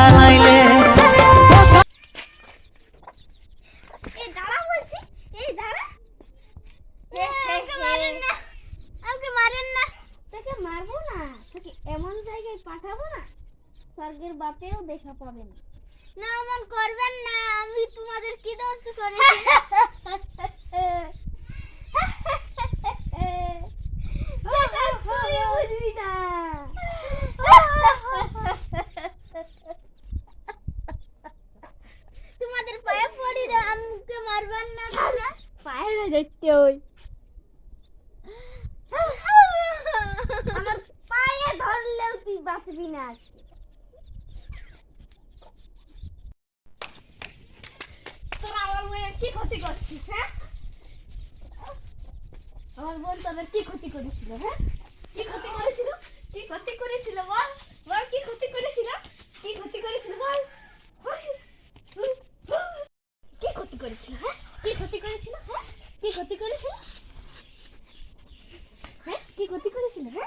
জ্বালাইলে এই দাঁড়া বলছি, এই দাঁড়া। আমাকে মারেন না, আমাকে মারেন না। তোকে মারবো না, তোকে এমন জায়গায় পাঠাবো না স্বর্গের বাপেও দেখা পাবে না। না এমন করবেন না, আমি তোমাদের কি দোষ করেছি? তুই বুঝবি না। তোমাদের পায়ে পড়ি রে, আমাকে মারবেন না। পায়ে না দেখতে ওই আমার পায়ে ধরলেও তুই বাঁচবি না আজকে। তোরা আমার বোনের কি ক্ষতি করছিস? হ্যাঁ, আমার বোন তোদের কি ক্ষতি করেছিল? হ্যাঁ, কি ক্ষতি করেছিল? কি ক্ষতি করেছিল বল, বল কি ক্ষতি করেছিল? কি ক্ষতি করেছিল বল, কি ক্ষতি করেছিল? হ্যাঁ, কি ক্ষতি করেছিল? হ্যাঁ, কি ক্ষতি করেছিল? হ্যাঁ, কি ক্ষতি করেছিল? হ্যাঁ,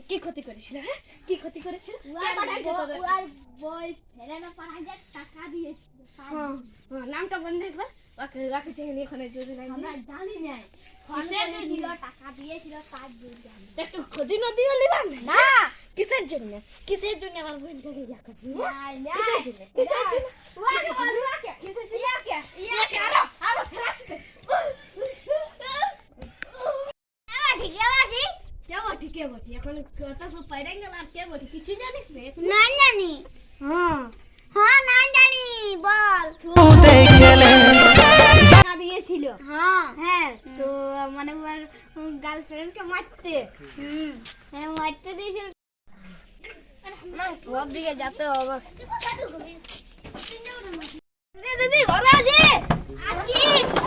কি ক্ষতি করেছিল? হ্যাঁ, কি ক্ষতি করেছিল? বই ফেলে না পাড়া টাকা দিয়েছিল। নামটা বন্ধ একবার রাখেছে এখানে যদি নাই আমরা জানি না টাকা দিয়েছিল তার জন্য একটু ক্ষতি নদী নিলাম না। কিসের জন্য? কিসের জন্য আমার বোনটাকে রাখা? কিসের জন্য? এখন কথা সব পাইরে গেল আর কে বলি কিছু জানিস না? না জানি। হ্যাঁ হ্যাঁ না জানি বল। টাকা দিয়েছিল। হ্যাঁ হ্যাঁ তো মানে ওর গার্লফ্রেন্ডকে মারতে। হ্যাঁ মারতে দিয়েছিল। না ওর দিকে যেতে হবে। দিদি ঘরে আছে আছি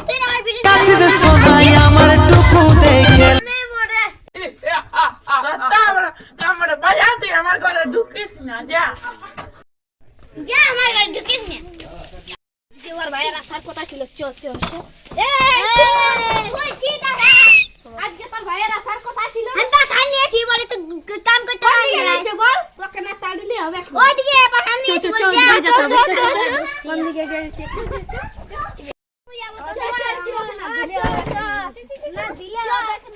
তুই আমার ভিডিও কাছে যে সবাই আমার টুকু দেখে আমার বাজাতে আমার ঘরে ঢুকিস না, যা যা আমার ঘরে ঢুকিস না। ওর ভাইয়ের আসার কথা ছিল। চল চল বলছি দাদা আজকে তোর ভাইয়ের আসার কথা ছিল। আমি পাঠান নিয়েছি বলে তো কাম করতে পারি না। বল তোকে না তাড়িলে হবে। ওইদিকে পাঠান নিয়েছি বলে কোন দিকে গেছে? না দিলে হবে না।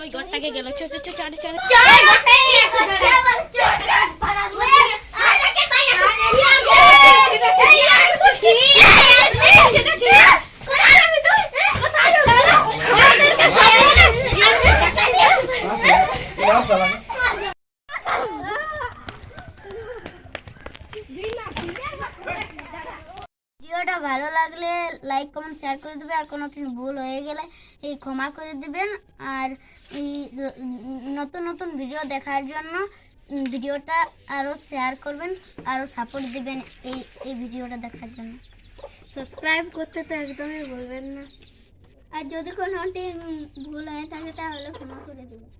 ওই ঘরটাকে গেল। চল চল চল চল চল ভিডিওটা ভালো লাগলে লাইক কমেন্ট শেয়ার করে দেবে, আর কোনো ভুল হয়ে গেলে এই ক্ষমা করে দিবেন। আর এই নতুন নতুন ভিডিও দেখার জন্য ভিডিওটা আরও শেয়ার করবেন, আরও সাপোর্ট দিবেন এই ভিডিওটা দেখার জন্য। সাবস্ক্রাইব করতে তো একদমই ভুলবেন না। আর যদি কোনোটি ভুল হয়ে থাকে তাহলে ক্ষমা করে দেবেন।